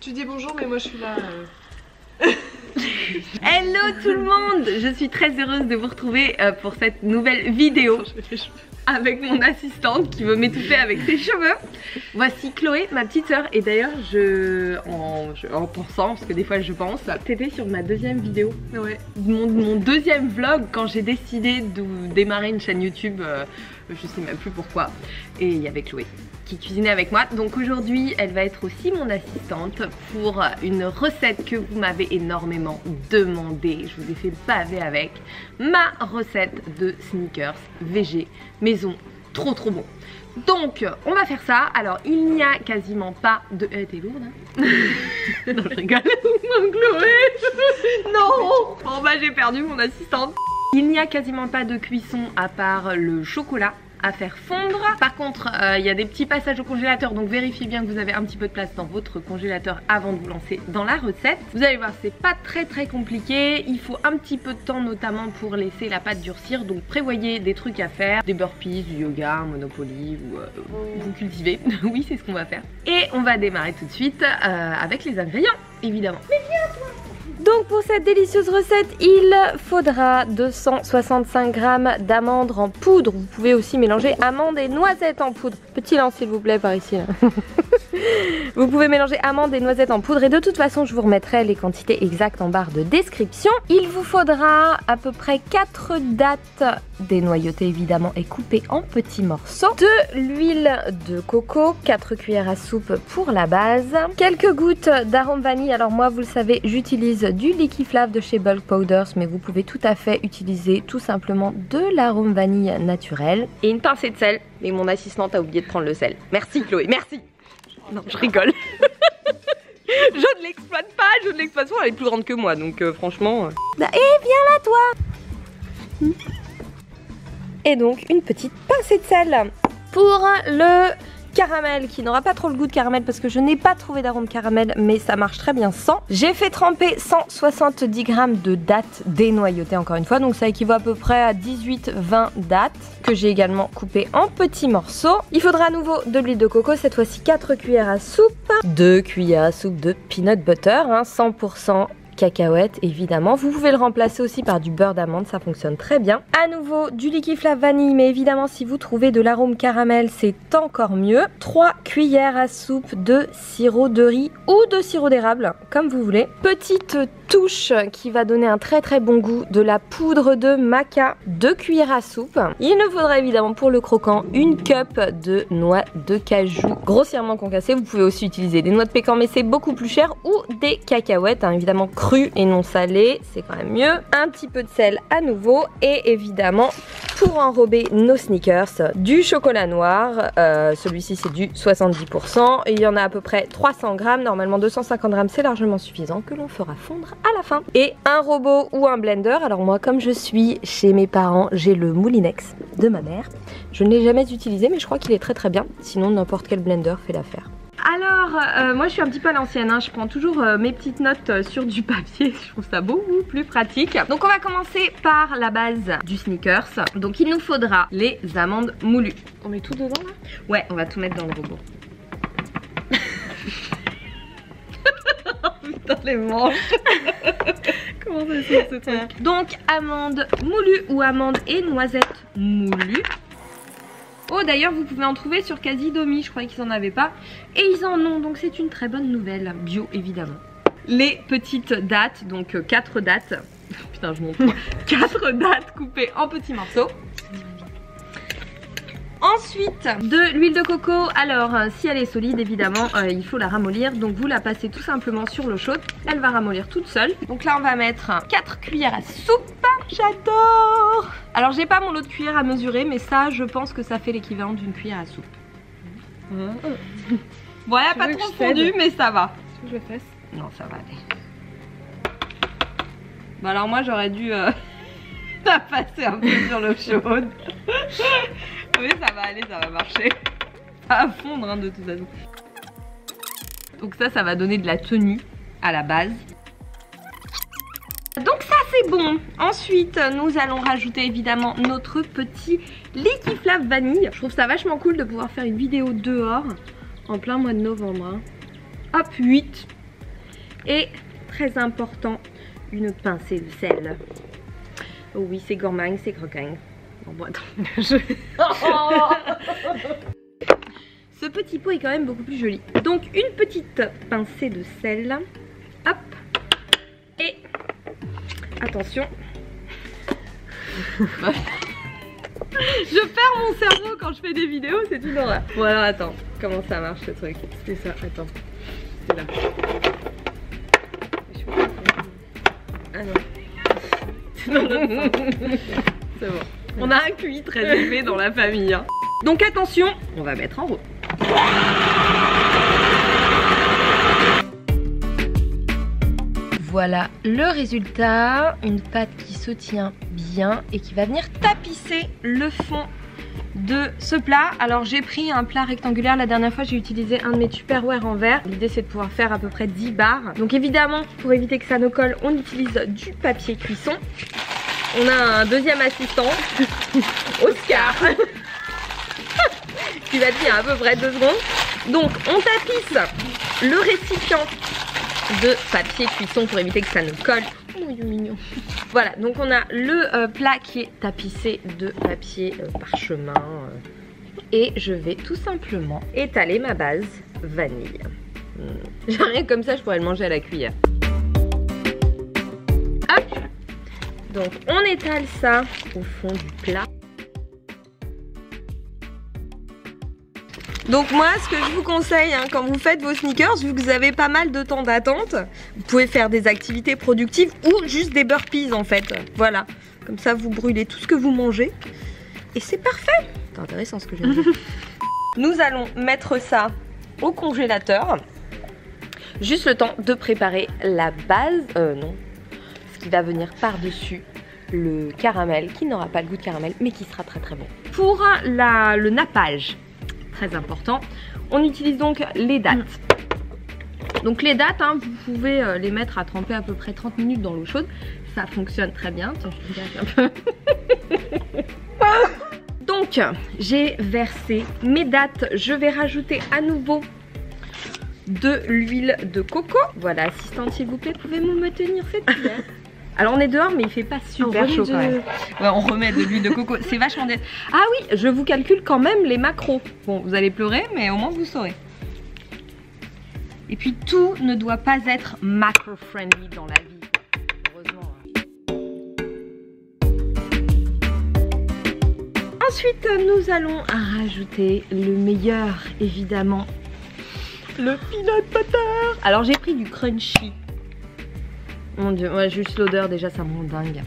Tu dis bonjour, mais moi je suis là. Hello tout le monde, je suis très heureuse de vous retrouver pour cette nouvelle vidéo avec mon assistante qui veut m'étouffer avec ses cheveux. Voici Chloé, ma petite soeur, et d'ailleurs en pensant, parce que des fois je pense, t'étais sur ma deuxième vidéo, Ouais. mon deuxième vlog quand j'ai décidé de démarrer une chaîne YouTube, je sais même plus pourquoi, et il y avait Chloé qui cuisinait avec moi. Donc aujourd'hui elle va être aussi mon assistante pour une recette que vous m'avez énormément demandé. Je vous ai fait le pavé avec ma recette de sneakers VG maison, trop bon. Donc on va faire ça. Alors il n'y a quasiment pas de... t'es lourde hein. Non je rigole. Non Chloé. Non. Bon bah j'ai perdu mon assistante. Il n'y a quasiment pas de cuisson à part le chocolat à faire fondre. Par contre il y a des petits passages au congélateur, donc vérifiez bien que vous avez un petit peu de place dans votre congélateur avant de vous lancer dans la recette. Vous allez voir, c'est pas très compliqué. Il faut un petit peu de temps notamment pour laisser la pâte durcir, donc prévoyez des trucs à faire, des burpees, du yoga, Monopoly ou vous cultivez. Oui, c'est ce qu'on va faire. Et on va démarrer tout de suite avec les ingrédients évidemment. Mais viens toi. Donc pour cette délicieuse recette, il faudra 265 g d'amandes en poudre. Vous pouvez aussi mélanger amandes et noisettes en poudre. Petit lance s'il vous plaît par ici. Vous pouvez mélanger amandes et noisettes en poudre et de toute façon je vous remettrai les quantités exactes en barre de description. Il vous faudra à peu près 4 dattes dénoyautées évidemment et coupées en petits morceaux, de l'huile de coco, 4 cuillères à soupe pour la base, quelques gouttes d'arôme vanille. Alors moi vous le savez, j'utilise du Liquiflave de chez Bulk Powders, mais vous pouvez tout à fait utiliser tout simplement de l'arôme vanille naturel et une pincée de sel. Mais mon assistante a oublié de prendre le sel. Merci Chloé, merci. Non, je rigole. Je ne l'exploite pas, je ne l'exploite pas, elle est plus grande que moi, donc franchement... Eh, viens là toi. Et donc une petite pincée de sel. Pour le caramel, qui n'aura pas trop le goût de caramel parce que je n'ai pas trouvé d'arôme caramel, mais ça marche très bien sans. J'ai fait tremper 170 g de dattes dénoyautées encore une fois, donc ça équivaut à peu près à 18-20 dattes que j'ai également coupées en petits morceaux. Il faudra à nouveau de l'huile de coco, cette fois-ci 4 cuillères à soupe, 2 cuillères à soupe de peanut butter, 100% cacahuètes évidemment. Vous pouvez le remplacer aussi par du beurre d'amande, ça fonctionne très bien. À nouveau du Liquiflave vanille, mais évidemment si vous trouvez de l'arôme caramel c'est encore mieux. 3 cuillères à soupe de sirop de riz ou de sirop d'érable, comme vous voulez. Petite touche qui va donner un très bon goût, de la poudre de maca, 2 cuillères à soupe. Il nous faudra évidemment pour le croquant une cup de noix de cajou grossièrement concassées. Vous pouvez aussi utiliser des noix de pécan mais c'est beaucoup plus cher, ou des cacahuètes hein, évidemment crues et non salées, c'est quand même mieux. Un petit peu de sel à nouveau et évidemment pour enrober nos sneakers du chocolat noir. Celui-ci c'est du 70%, il y en a à peu près 300 g, normalement 250 g c'est largement suffisant, que l'on fera fondre à la fin. Et un robot ou un blender. Alors moi comme je suis chez mes parents, j'ai le Moulinex de ma mère. Je ne l'ai jamais utilisé mais je crois qu'il est très bien, sinon n'importe quel blender fait l'affaire. Alors, moi je suis un petit peu à l'ancienne, hein. Je prends toujours mes petites notes sur du papier, je trouve ça beaucoup plus pratique. Donc on va commencer par la base du sneakers. Donc il nous faudra les amandes moulues. On met tout dedans là? Ouais, on va tout mettre dans le robot. Putain les manches. Comment ça se fait ce truc? Donc amandes moulues ou amandes et noisettes moulues. Oh d'ailleurs vous pouvez en trouver sur Casidomi, je croyais qu'ils en avaient pas. Et ils en ont, donc c'est une très bonne nouvelle, bio évidemment. Les petites dattes, donc 4 dattes. Putain je monte. 4 dattes coupées en petits morceaux. Ensuite de l'huile de coco. Alors si elle est solide évidemment il faut la ramollir, donc vous la passez tout simplement sur l'eau chaude, elle va ramollir toute seule. Donc là on va mettre 4 cuillères à soupe. J'adore. Alors j'ai pas mon lot de cuillère à mesurer, mais ça je pense que ça fait l'équivalent d'une cuillère à soupe. Voilà, pas trop fondu mais ça va. Tu veux que je le fasse? Non ça va aller. Bah alors moi j'aurais dû la passer un peu sur l'eau chaude. Mais ça va aller, ça va marcher. Ça va fondre hein, de toute façon. Donc ça va donner de la tenue à la base. Donc ça c'est bon. Ensuite nous allons rajouter évidemment notre petit Liquiflave vanille. Je trouve ça vachement cool de pouvoir faire une vidéo dehors en plein mois de novembre hein. Hop 8. Et très important, une pincée de sel. Oh oui, c'est gourmand, c'est croquant. Bon, attends, ce petit pot est quand même beaucoup plus joli. Donc une petite pincée de sel. Hop. Et attention. Je perds mon cerveau quand je fais des vidéos, c'est une horreur. Bon alors attends, comment ça marche ce truc? C'est ça, attends. C'est là. Ah non. Non. C'est bon. On a un QI très élevé dans la famille. Hein. Donc attention, on va mettre en route. Voilà le résultat, une pâte qui se tient bien et qui va venir tapisser le fond de ce plat. Alors j'ai pris un plat rectangulaire, la dernière fois j'ai utilisé un de mes Tupperware en verre. L'idée c'est de pouvoir faire à peu près 10 barres. Donc évidemment pour éviter que ça ne colle, on utilise du papier cuisson. On a un deuxième assistant, Oscar, qui va tenir à peu près 2 secondes. Donc on tapisse le récipient de papier cuisson pour éviter que ça ne colle. Oh, il est mignon. Voilà, donc on a le plat qui est tapissé de papier parchemin. Et je vais tout simplement étaler ma base vanille. Rien comme ça, je pourrais le manger à la cuillère. Hop. Donc on étale ça au fond du plat. Donc moi ce que je vous conseille hein, quand vous faites vos sneakers, vu que vous avez pas mal de temps d'attente, vous pouvez faire des activités productives ou juste des burpees en fait. Voilà, comme ça vous brûlez tout ce que vous mangez et c'est parfait. C'est intéressant ce que j'ai dit. Nous allons mettre ça au congélateur. Juste le temps de préparer la base, non, ce qui va venir par-dessus le caramel, qui n'aura pas le goût de caramel mais qui sera très très bon. Pour le nappage, très important, on utilise donc les dattes. Donc les dattes, hein, vous pouvez les mettre à tremper à peu près 30 minutes dans l'eau chaude. Ça fonctionne très bien. Tiens, je te gâte un peu. Donc j'ai versé mes dattes. Je vais rajouter à nouveau de l'huile de coco. Voilà, assistante s'il vous plaît, pouvez-vous me tenir cette cuillère? Alors on est dehors mais il fait pas super chaud quand même. Ouais, on remet de l'huile de coco, c'est vachement bien. Ah oui, je vous calcule quand même les macros. Bon, vous allez pleurer mais au moins vous saurez. Et puis tout ne doit pas être macro-friendly dans la vie. Heureusement. Ensuite, nous allons rajouter le meilleur, évidemment. Le peanut butter. Alors j'ai pris du crunchy. Mon dieu, ouais, juste l'odeur déjà ça me rend dingue.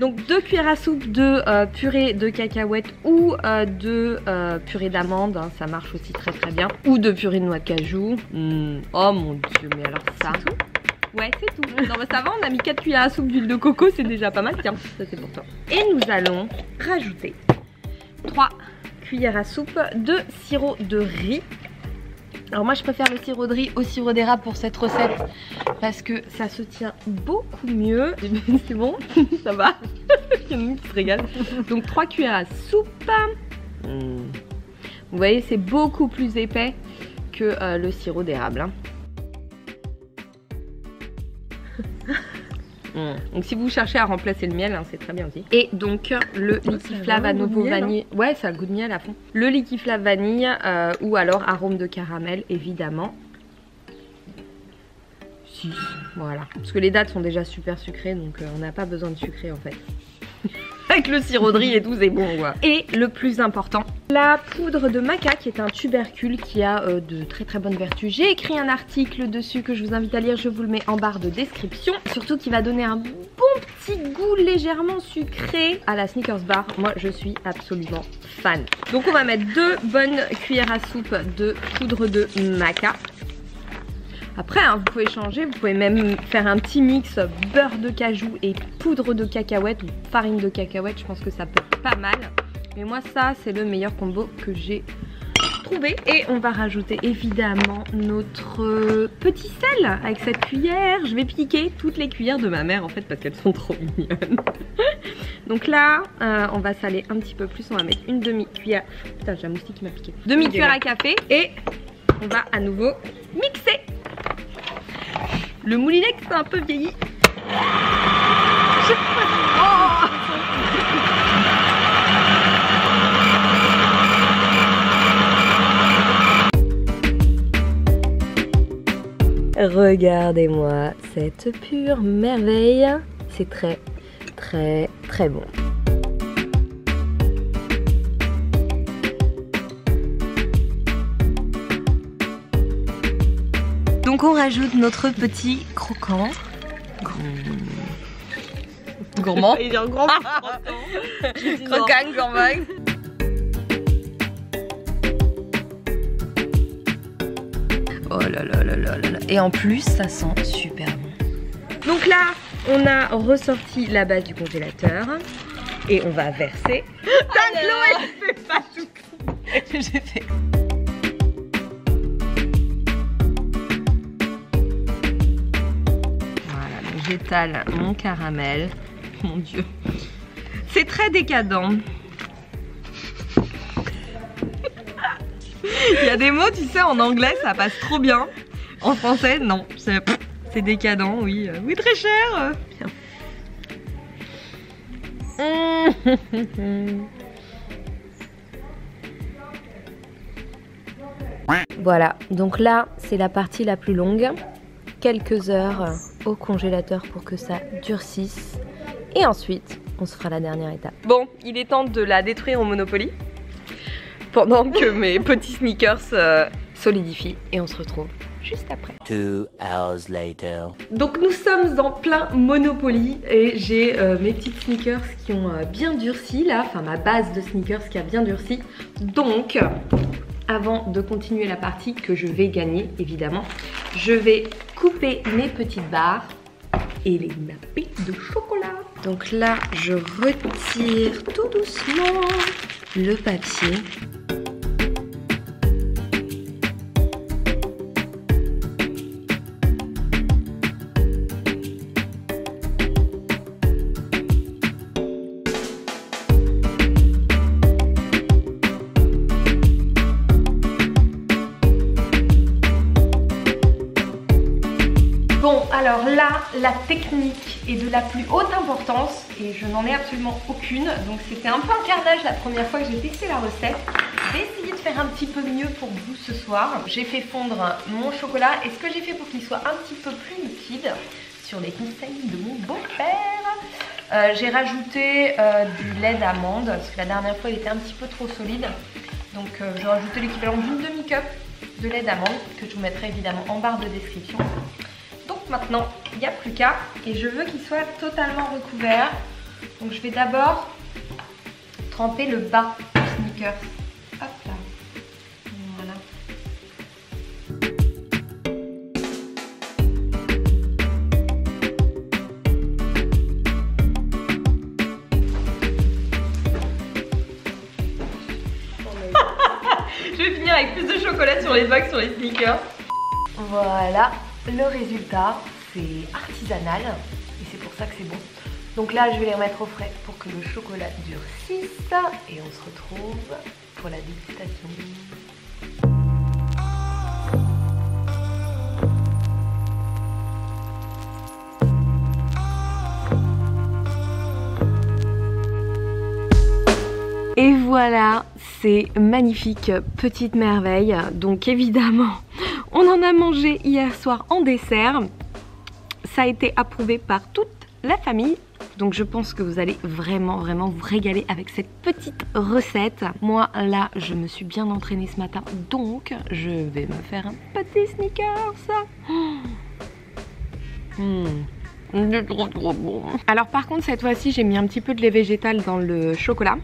Donc 2 cuillères à soupe de purée de cacahuètes ou de purée d'amande, hein, ça marche aussi très très bien. Ou de purée de noix de cajou. Oh mon dieu, mais alors ça. C'est tout? Ouais, c'est tout. Non mais ça va, on a mis 4 cuillères à soupe d'huile de coco, c'est déjà pas mal. Tiens, ça c'est pour toi. Et nous allons rajouter 3 cuillères à soupe de sirop de riz. Alors moi je préfère le sirop de riz au sirop d'érable pour cette recette parce que ça se tient beaucoup mieux. C'est bon? Ça va? Il y en a une qui se régale. Donc 3 cuillères à soupe. Vous voyez c'est beaucoup plus épais que le sirop d'érable. Hein. Donc si vous cherchez à remplacer le miel, hein, c'est très bien aussi. Et donc le Liquiflave à nouveau vanille. Ouais, ça a le goût de miel à fond. Le Liquiflave vanille ou alors arôme de caramel évidemment. 6, voilà. Parce que les dattes sont déjà super sucrées donc on n'a pas besoin de sucrer en fait. Avec le sirop de riz et tout c'est bon quoi. Et le plus important, la poudre de maca qui est un tubercule qui a de très très bonnes vertus. J'ai écrit un article dessus que je vous invite à lire, je vous le mets en barre de description. Surtout qui va donner un bon petit goût légèrement sucré à la Snickers bar. Moi je suis absolument fan. Donc on va mettre 2 bonnes cuillères à soupe de poudre de maca. Après, hein, vous pouvez changer, vous pouvez même faire un petit mix beurre de cajou et poudre de cacahuète ou farine de cacahuète. Je pense que ça peut être pas mal. Mais moi, ça, c'est le meilleur combo que j'ai trouvé. Et on va rajouter évidemment notre petit sel avec cette cuillère. Je vais piquer toutes les cuillères de ma mère en fait parce qu'elles sont trop mignonnes. Donc là, on va saler un petit peu plus. On va mettre une demi-cuillère. Putain, j'ai un moustique qui m'a piqué. Demi-cuillère à café et on va à nouveau mixer. Le moulinex c'est un peu vieilli. Regardez-moi cette pure merveille. C'est très très très bon. Donc on rajoute notre petit croquant. Gourmand. Il est un grand Croquant, gourmand. Oh là là là là là là. Et en plus ça sent super bon. Donc là on a ressorti la base du congélateur et on va verser. Ta Chloé, tu fais pas tout. J'ai fait. Voilà, donc j'étale mon caramel. Mon Dieu, c'est très décadent. Il y a des mots, tu sais, en anglais ça passe trop bien. En français, non. C'est décadent, oui. Oui, très cher. Voilà, donc là, c'est la partie la plus longue. Quelques heures au congélateur pour que ça durcisse. Et ensuite, on se fera la dernière étape. Bon, il est temps de la détruire au Monopoly. Pendant que mes petits sneakers solidifient. Et on se retrouve juste après. 2 hours later. Donc nous sommes en plein Monopoly. Et j'ai mes petites sneakers qui ont bien durci là. Enfin ma base de sneakers qui a bien durci. Donc, avant de continuer la partie que je vais gagner évidemment, je vais couper mes petites barres et les napper de chocolat. Donc là, je retire tout doucement le papier. Bon, alors là, la technique est de la plus haute importance et je n'en ai absolument aucune. Donc c'était un peu un carnage la première fois que j'ai testé la recette. Je vais essayer de faire un petit peu mieux pour vous ce soir. J'ai fait fondre mon chocolat et ce que j'ai fait pour qu'il soit un petit peu plus liquide, sur les conseils de mon beau-père, j'ai rajouté du lait d'amande parce que la dernière fois il était un petit peu trop solide. Donc j'ai rajouté l'équivalent d'une demi-cup de lait d'amande que je vous mettrai évidemment en barre de description. Donc maintenant, il n'y a plus qu'à et je veux qu'il soit totalement recouvert. Donc je vais d'abord tremper le bas du sneaker. Hop là. Voilà. Je vais finir avec plus de chocolat sur les bacs, sur les sneakers. Voilà. Le résultat, c'est artisanal et c'est pour ça que c'est bon. Donc là, je vais les remettre au frais pour que le chocolat durcisse et on se retrouve pour la dégustation. Et voilà, c'est magnifique, petite merveille. Donc évidemment, on en a mangé hier soir en dessert. Ça a été approuvé par toute la famille. Donc je pense que vous allez vraiment vous régaler avec cette petite recette. Moi là, je me suis bien entraînée ce matin. Donc je vais me faire un petit sneakers. C'est trop bon. Alors par contre cette fois-ci j'ai mis un petit peu de lait végétal dans le chocolat.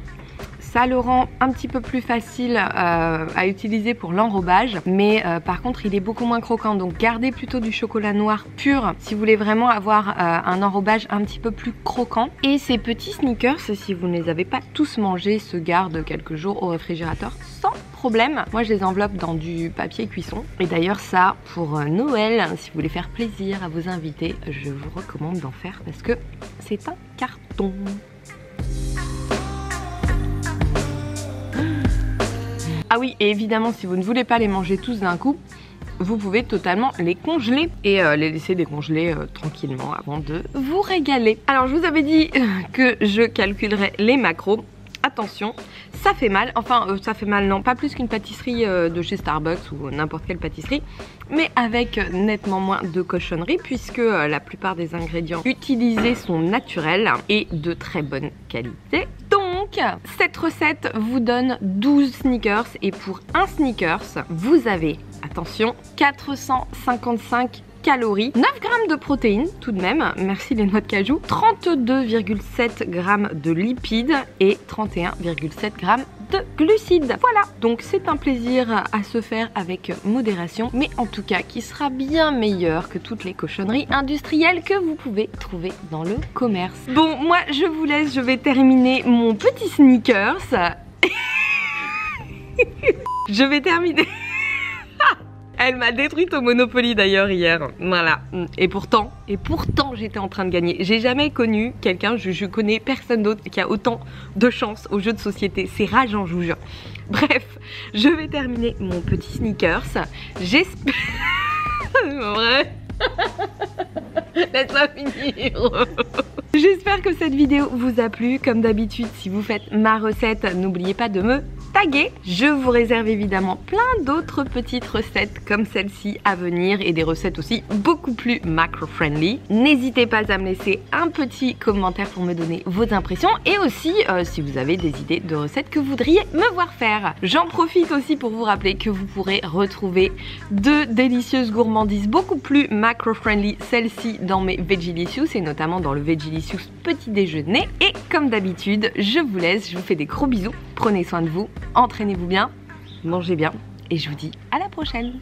Ça le rend un petit peu plus facile à utiliser pour l'enrobage, mais par contre il est beaucoup moins croquant, donc gardez plutôt du chocolat noir pur si vous voulez vraiment avoir un enrobage un petit peu plus croquant. Et ces petits sneakers, si vous ne les avez pas tous mangés, se gardent quelques jours au réfrigérateur sans problème. Moi je les enveloppe dans du papier cuisson, et d'ailleurs ça pour Noël, si vous voulez faire plaisir à vos invités, je vous recommande d'en faire parce que c'est un carton. Ah oui, et évidemment si vous ne voulez pas les manger tous d'un coup, vous pouvez totalement les congeler et les laisser décongeler tranquillement avant de vous régaler. Alors je vous avais dit que je calculerais les macros. Attention, ça fait mal, enfin ça fait mal non, pas plus qu'une pâtisserie de chez Starbucks ou n'importe quelle pâtisserie, mais avec nettement moins de cochonneries puisque la plupart des ingrédients utilisés sont naturels et de très bonne qualité. Donc cette recette vous donne 12 sneakers et pour un sneakers vous avez, attention, 455 calories, 9 grammes de protéines tout de même, merci les noix de cajou, 32,7 grammes de lipides et 31,7 grammes de glucides. Voilà, donc c'est un plaisir à se faire avec modération, mais en tout cas qui sera bien meilleur que toutes les cochonneries industrielles que vous pouvez trouver dans le commerce. Bon, moi je vous laisse, je vais terminer mon petit sneakers. Je vais terminer... Elle m'a détruite au Monopoly d'ailleurs hier, voilà. Et pourtant j'étais en train de gagner. J'ai jamais connu quelqu'un, je connais personne d'autre qui a autant de chance aux jeux de société. C'est rageant, je vous jure. Bref, je vais terminer mon petit sneakers. J'espère... Ouais. Laisse-moi finir. J'espère que cette vidéo vous a plu. Comme d'habitude, si vous faites ma recette, n'oubliez pas de me taguer. Je vous réserve évidemment plein d'autres petites recettes comme celle-ci à venir et des recettes aussi beaucoup plus macro-friendly. N'hésitez pas à me laisser un petit commentaire pour me donner vos impressions et aussi si vous avez des idées de recettes que vous voudriez me voir faire. J'en profite aussi pour vous rappeler que vous pourrez retrouver de délicieuses gourmandises beaucoup plus macro-friendly, celle-ci dans mes Vegelicious et notamment dans le Vegelicious petit déjeuner. Et comme d'habitude, je vous laisse, je vous fais des gros bisous, prenez soin de vous, entraînez-vous bien, mangez bien et je vous dis à la prochaine.